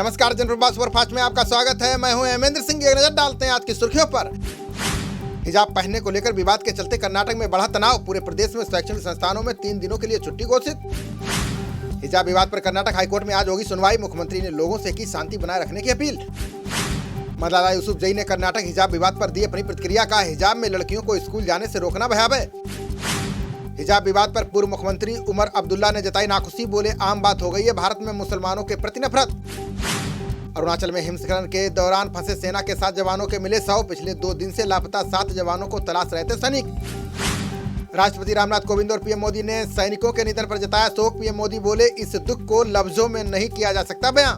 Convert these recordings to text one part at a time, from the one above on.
नमस्कार, जनप्रभात सुपरफास्ट में आपका स्वागत है। मैं हूं हेमेंद्र सिंह। एक नजर डालते हैं आज की सुर्खियों पर। हिजाब पहनने को लेकर विवाद के चलते कर्नाटक में बढ़ा तनाव। पूरे प्रदेश में शैक्षणिक संस्थानों में 3 दिनों के लिए छुट्टी घोषित। हिजाब विवाद पर कर्नाटक हाईकोर्ट में आज होगी सुनवाई। मुख्यमंत्री ने लोगों से की शांति बनाए रखने की अपील। मलाला यूसुफजई ने कर्नाटक हिजाब विवाद पर दी अपनी प्रतिक्रिया। कहा, हिजाब में लड़कियों को स्कूल जाने से रोकना भयावह। हिजाब विवाद पर पूर्व मुख्यमंत्री उमर अब्दुल्ला ने जताई नाखुशी। बोले, आम बात हो गई है भारत में मुसलमानों के प्रति नफरत। अरुणाचल में हिमस्खलन के दौरान फंसे सेना के 7 जवानों के मिले शव। पिछले 2 दिन से लापता 7 जवानों को तलाश रहे थे सैनिक। राष्ट्रपति रामनाथ कोविंद और पीएम मोदी ने सैनिकों के निधन पर जताया शोक। पीएम मोदी बोले, इस दुख को लफ्जों में नहीं किया जा सकता बयां।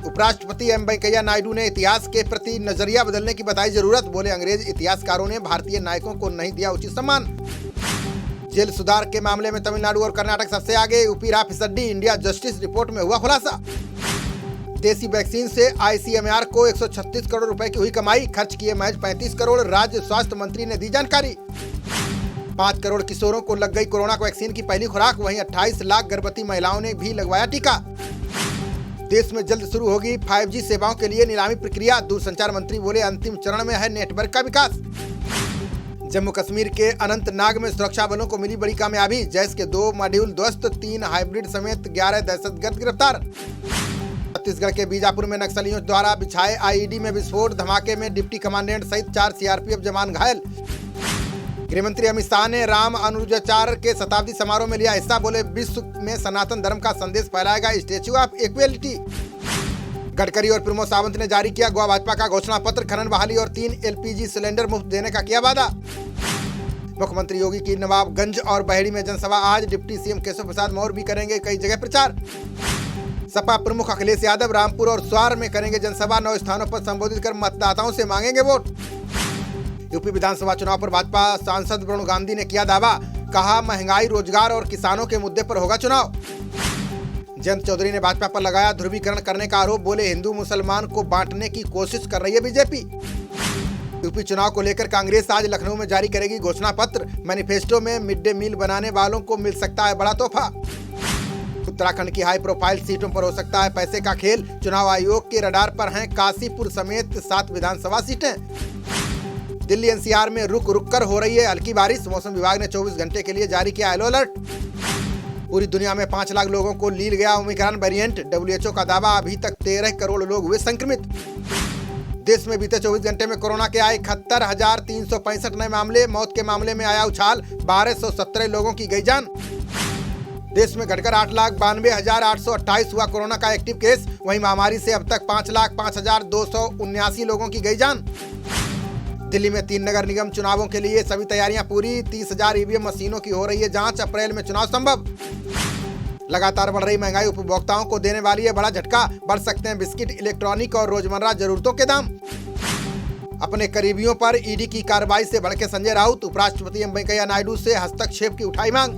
उपराष्ट्रपति एम वेंकैया नायडू ने इतिहास के प्रति नजरिया बदलने की बताई जरूरत। बोले, अंग्रेज इतिहासकारों ने भारतीय नायकों को नहीं दिया उचित सम्मान। जेल सुधार के मामले में तमिलनाडु और कर्नाटक सबसे आगे। यूपी रहा फिसड्डी। इंडिया जस्टिस रिपोर्ट में हुआ खुलासा। देसी वैक्सीन से आईसीएमआर को 136 करोड़ रुपए की हुई कमाई। खर्च किए महज 35 करोड़। राज्य स्वास्थ्य मंत्री ने दी जानकारी। 5 करोड़ किशोरों को लग गई कोरोना वैक्सीन की पहली खुराक। वहीं 28 लाख गर्भवती महिलाओं ने भी लगवाया टीका। देश में जल्द शुरू होगी 5G सेवाओं के लिए नीलामी प्रक्रिया। दूरसंचार मंत्री बोले, अंतिम चरण में है नेटवर्क का विकास। जम्मू कश्मीर के अनंतनाग में सुरक्षा बलों को मिली बड़ी कामयाबी। जैश के 2 मॉड्यूल ध्वस्त, 3 हाइब्रिड समेत 11 दहशतगर्द गिरफ्तार। छत्तीसगढ़ के बीजापुर में नक्सलियों द्वारा बिछाए आईईडी में विस्फोट। धमाके में डिप्टी कमांडेंट सहित 4 सीआरपीएफ जवान घायल। गृहमंत्री अमित शाह ने राम अनुजाचार्य के शताब्दी समारोह में लिया हिस्सा। बोले, विश्व में सनातन धर्म का संदेश फैलाएगा स्टैच्यू ऑफ इक्वेलिटी। गडकरी और प्रमोद सावंत ने जारी किया गोवा भाजपा का घोषणा पत्र। खनन बहाली और 3 LPG सिलेंडर मुफ्त देने का किया वादा। मुख्यमंत्री योगी की नवाबगंज और बहेड़ी में जनसभा आज। डिप्टी सीएम केशव प्रसाद मौर्य भी करेंगे कई जगह प्रचार। सपा प्रमुख अखिलेश यादव रामपुर और स्वार में करेंगे जनसभा। 9 स्थानों पर संबोधित कर मतदाताओं से मांगेंगे वोट। यूपी विधानसभा चुनाव पर भाजपा सांसद वरुण गांधी ने किया दावा। कहा, महंगाई, रोजगार और किसानों के मुद्दे पर होगा चुनाव। जयंत चौधरी ने भाजपा पर लगाया ध्रुवीकरण करने का आरोप। बोले, हिंदू मुसलमान को बांटने की कोशिश कर रही है बीजेपी। यूपी चुनाव को लेकर कांग्रेस आज लखनऊ में जारी करेगी घोषणा पत्र। मैनिफेस्टो में मिड डे मील बनाने वालों को मिल सकता है बड़ा तोहफा। उत्तराखंड की हाई प्रोफाइल सीटों पर हो सकता है पैसे का खेल। चुनाव आयोग के रडार पर हैं काशीपुर समेत 7 विधानसभा सीटें। दिल्ली एनसीआर में रुक रुक कर हो रही है हल्की बारिश। मौसम विभाग ने 24 घंटे के लिए जारी किया येलो अलर्ट। पूरी दुनिया में 5 लाख लोगों को लील गया ओमिक्रॉन वेरिएंट। WHO का दावा, अभी तक 13 करोड़ लोग हुए संक्रमित। देश में बीते 24 घंटे में कोरोना के आए 71,365 नए मामले। मौत के मामले में आया उछाल। 1217 लोगों की गई जान। देश में घटकर 8,92,828 हुआ कोरोना का एक्टिव केस। वहीं महामारी से अब तक 5,05,279 लोगों की गई जान। दिल्ली में 3 नगर निगम चुनावों के लिए सभी तैयारियां पूरी। 30,000 ईवीएम मशीनों की हो रही है जांच। अप्रैल में चुनाव संभव। लगातार बढ़ रही महंगाई उपभोक्ताओं को देने वाली है बड़ा झटका। बढ़ सकते हैं बिस्किट, इलेक्ट्रॉनिक और रोजमर्रा जरूरतों के दाम। अपने करीबियों पर ईडी की कार्रवाई से भड़के संजय राउत। उपराष्ट्रपति एम वेंकैया नायडू से हस्तक्षेप की उठाई मांग।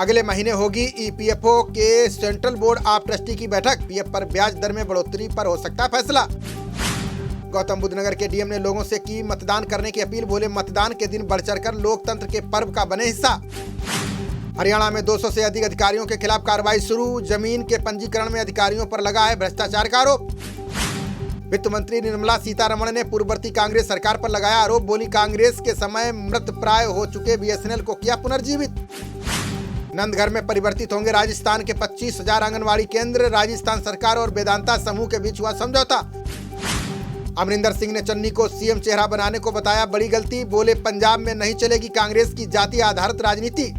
अगले महीने होगी ईपीएफओ के सेंट्रल बोर्ड ऑफ ट्रस्टी की बैठक। पीएफ पर ब्याज दर में बढ़ोतरी पर हो सकता है फैसला। गौतम बुद्ध नगर के डीएम ने लोगों से की मतदान करने की अपील। बोले, मतदान के दिन बढ़ चढ़कर लोकतंत्र के पर्व का बने हिस्सा। हरियाणा में 200 से अधिक अधिकारियों के खिलाफ कार्रवाई शुरू। जमीन के पंजीकरण में अधिकारियों पर लगा है भ्रष्टाचार का आरोप। वित्त मंत्री निर्मला सीतारमण ने पूर्ववर्ती कांग्रेस सरकार पर लगाया आरोप। बोली, कांग्रेस के समय मृत प्राय हो चुके BSNL को किया पुनर्जीवित। नंदघर में परिवर्तित होंगे राजस्थान के 25,000 आंगनबाड़ी केंद्र। राजस्थान सरकार और वेदांता समूह के बीच हुआ समझौता। अमरिंदर सिंह ने चन्नी को सीएम चेहरा बनाने को बताया बड़ी गलती। बोले, पंजाब में नहीं चलेगी कांग्रेस की जाति आधारित राजनीति।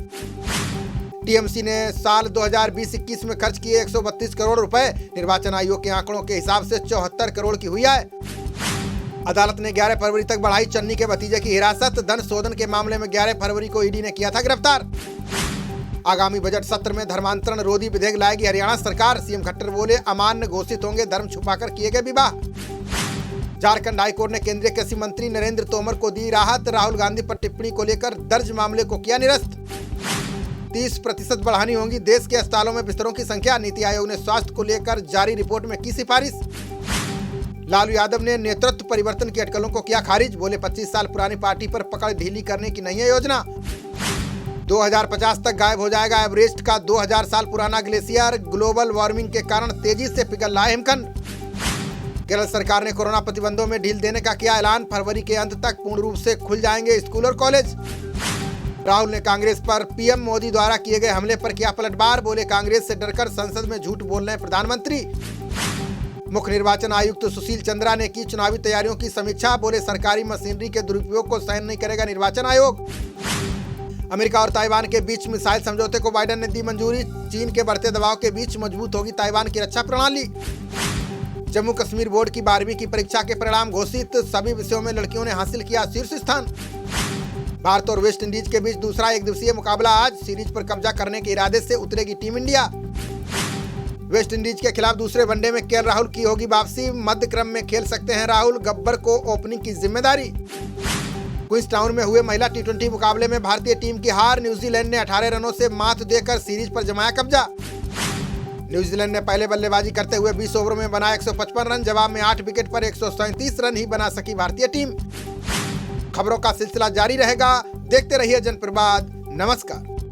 टीएमसी ने साल 2020-21 में खर्च किए 132 करोड़ रुपए। निर्वाचन आयोग के आंकड़ों के हिसाब से 74 करोड़ की हुई आय। अदालत ने 11 फरवरी तक बढ़ाई चन्नी के भतीजे की हिरासत। धन शोधन के मामले में 11 फरवरी को ईडी ने किया था गिरफ्तार। आगामी बजट सत्र में धर्मांतरण रोधी विधेयक लाएगी हरियाणा सरकार। सीएम खट्टर बोले, अमान्य घोषित होंगे धर्म छुपाकर किए गए विवाह। झारखंड हाईकोर्ट ने केंद्रीय कृषि मंत्री नरेंद्र तोमर को दी राहत। राहुल गांधी पर टिप्पणी को लेकर दर्ज मामले को किया निरस्त। 30% बढ़ानी होगी देश के अस्पतालों में बिस्तरों की संख्या। नीति आयोग ने स्वास्थ्य को लेकर जारी रिपोर्ट में की सिफारिश। लालू यादव ने नेतृत्व परिवर्तन की अटकलों को किया खारिज। बोले, 25 साल पुरानी पार्टी पर पकड़ ढीली करने की नहीं है योजना। 2050 तक गायब हो जाएगा एवरेस्ट का 2000 साल पुराना ग्लेशियर। ग्लोबल वार्मिंग के कारण तेजी से पिघल रहा है हिमखंड। केरल सरकार ने कोरोना प्रतिबंधों में ढील देने का किया ऐलान। फरवरी के अंत तक पूर्ण रूप से खुल जाएंगे स्कूल और कॉलेज। राहुल ने कांग्रेस पर पीएम मोदी द्वारा किए गए हमले पर किया पलटवार। बोले कांग्रेस से डरकर संसद में झूठ बोल रहे हैं प्रधानमंत्री। मुख्य निर्वाचन आयुक्त सुशील चंद्रा ने की चुनावी तैयारियों की समीक्षा। बोले सरकारी मशीनरी के दुरुपयोग को सहन नहीं करेगा निर्वाचन आयोग। अमेरिका और ताइवान के बीच मिसाइल समझौते को बाइडेन ने दी मंजूरी। चीन के बढ़ते दबाव के बीच मजबूत होगी ताइवान की रक्षा प्रणाली। जम्मू कश्मीर बोर्ड की 12वीं की परीक्षा के परिणाम घोषित। सभी विषयों में लड़कियों ने हासिल किया शीर्ष स्थान। भारत और वेस्ट इंडीज के बीच दूसरा एक दिवसीय मुकाबला आज। सीरीज पर कब्जा करने के इरादे से उतरेगी टीम इंडिया। वेस्ट इंडीज के खिलाफ दूसरे वनडे में केएल राहुल की होगी वापसी। मध्य क्रम में खेल सकते हैं राहुल। गब्बर को ओपनिंग की जिम्मेदारी। क्वींस टाउन में हुए महिला टी20 मुकाबले में भारतीय टीम की हार। न्यूजीलैंड ने 18 रनों से मात देकर सीरीज पर जमाया कब्जा। न्यूजीलैंड ने पहले बल्लेबाजी करते हुए 20 ओवरों में बनाया 155 रन। जवाब में 8 विकेट पर 137 रन ही बना सकी भारतीय टीम। खबरों का सिलसिला जारी रहेगा। देखते रहिए जनप्रवाद। नमस्कार।